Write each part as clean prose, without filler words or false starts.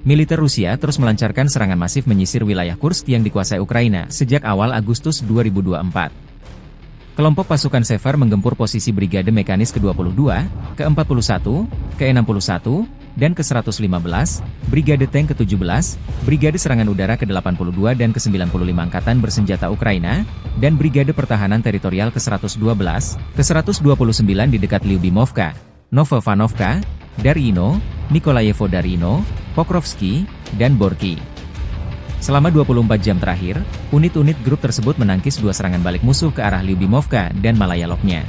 Militer Rusia terus melancarkan serangan masif menyisir wilayah Kursk yang dikuasai Ukraina sejak awal Agustus 2024. Kelompok pasukan Sever menggempur posisi Brigade Mekanis ke-22, ke-41, ke-61, dan ke-115, Brigade Tank ke-17, Brigade Serangan Udara ke-82 dan ke-95 Angkatan Bersenjata Ukraina, dan Brigade Pertahanan Teritorial ke-112, ke-129 di dekat Lyubimovka, Novovanovka, Darino, Nikolayevo Darino, Pokrovsky, dan Borky. Selama 24 jam terakhir, unit-unit grup tersebut menangkis 2 serangan balik musuh ke arah Lyubimovka dan Malayaloknya.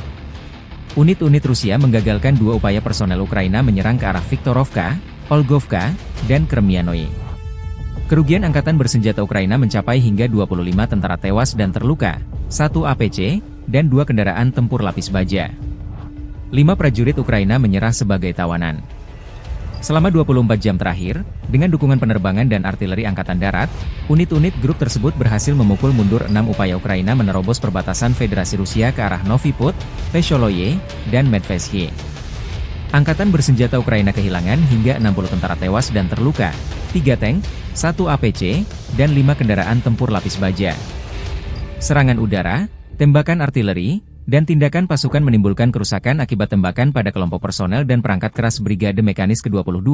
Unit-unit Rusia menggagalkan 2 upaya personel Ukraina menyerang ke arah Viktorovka, Olgovka, dan Kremianoye. Kerugian Angkatan Bersenjata Ukraina mencapai hingga 25 tentara tewas dan terluka, 1 APC, dan 2 kendaraan tempur lapis baja. 5 prajurit Ukraina menyerah sebagai tawanan. Selama 24 jam terakhir, dengan dukungan penerbangan dan artileri Angkatan Darat, unit-unit grup tersebut berhasil memukul mundur 6 upaya Ukraina menerobos perbatasan Federasi Rusia ke arah Novi Put, Vesholoye, dan Medvesye. Angkatan Bersenjata Ukraina kehilangan hingga 60 tentara tewas dan terluka, 3 tank, 1 APC, dan 5 kendaraan tempur lapis baja. Serangan udara, tembakan artileri, dan tindakan pasukan menimbulkan kerusakan akibat tembakan pada kelompok personel dan perangkat keras Brigade Mekanis ke-22,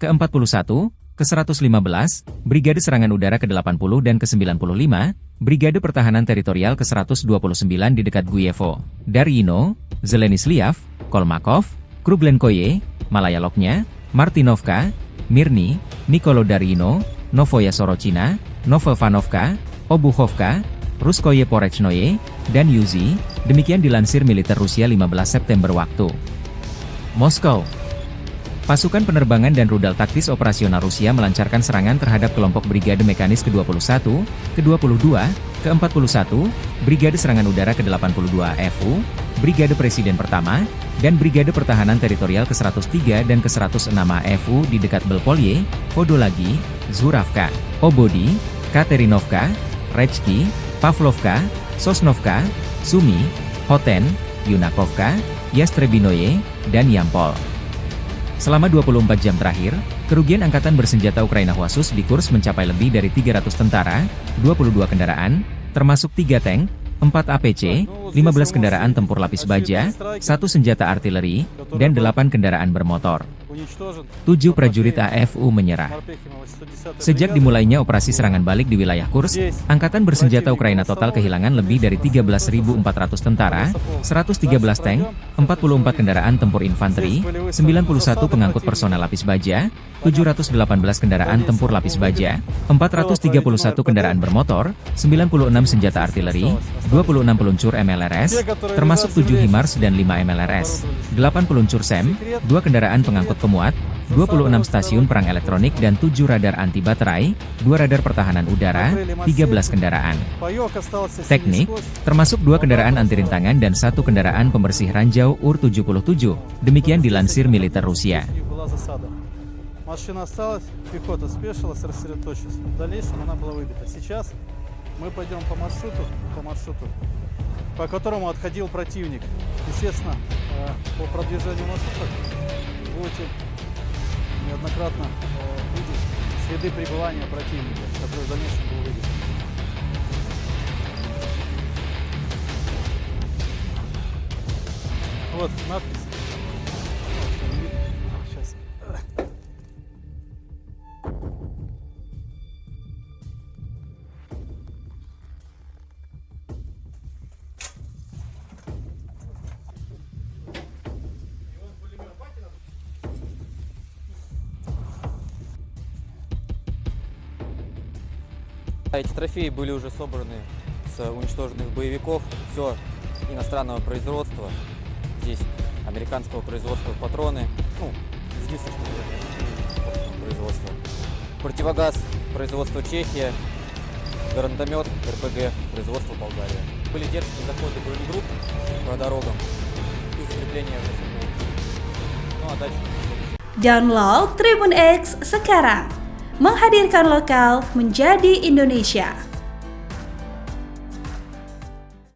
ke-41, ke-115, Brigade Serangan Udara ke-80 dan ke-95, Brigade Pertahanan Teritorial ke-129 di dekat Guyevo, Darino, Zelenisliav, Kolmakov, Kruglenkoye, Malayaloknya, Martinovka, Mirny, Nikolodarino, Novoya Sorochina, Novovanovka, Obuchovka, Ruskoye Porechnoye, dan Yuzi, demikian dilansir militer Rusia 15 September waktu Moskow. Pasukan penerbangan dan rudal taktis operasional Rusia melancarkan serangan terhadap kelompok Brigade Mekanis ke-21, ke-22, ke-41, Brigade Serangan Udara ke-82 AFU, Brigade Presiden Pertama, dan Brigade Pertahanan Teritorial ke-103 dan ke-106 AFU di dekat Belpolye, Podolagi, Zhuravka, Obodi, Katerinovka, Rechki, Pavlovka, Sosnovka, Sumy, Hoten, Yunakovka, Yastrebinoye, dan Yampol. Selama 24 jam terakhir, kerugian Angkatan Bersenjata Ukraina khusus di Kursk mencapai lebih dari 300 tentara, 22 kendaraan, termasuk 3 tank, 4 APC, 15 kendaraan tempur lapis baja, 1 senjata artileri, dan 8 kendaraan bermotor. 7 prajurit AFU menyerah. Sejak dimulainya operasi serangan balik di wilayah Kursk, Angkatan Bersenjata Ukraina total kehilangan lebih dari 13.400 tentara, 113 tank, 44 kendaraan tempur infanteri, 91 pengangkut personel lapis baja, 718 kendaraan tempur lapis baja, 431 kendaraan bermotor, 96 senjata artileri, 26 peluncur MLRS, termasuk 7 HIMARS dan 5 MLRS, 8 peluncur SEM, 2 kendaraan pengangkut pemuat, 26 stasiun perang elektronik dan 7 radar anti baterai, 2 radar pertahanan udara, 13 kendaraan teknik, termasuk 2 kendaraan anti rintangan dan 1 kendaraan pembersih ranjau UR-77, demikian dilansir militer Rusia. Машина осталась, пехота спешилась, рассредоточилась. В дальнейшем она была выбита. Сейчас мы пойдем по маршруту, по которому отходил противник. Естественно, по продвижению маршрута будете неоднократно видеть следы пребывания противника, который в дальнейшем был выбит. Вот надпись. Сейчас. Эти трофеи были уже собраны с уничтоженных боевиков, все иностранного производства. Здесь американского производства патроны, единственное производства. Противогаз производства Чехия, гранатомет РПГ производства Болгария. Были дерзкие заходы бронегрупп по дорогам и закрепление. А дальше. Download Tribun X sekarang, menghadirkan lokal menjadi Indonesia.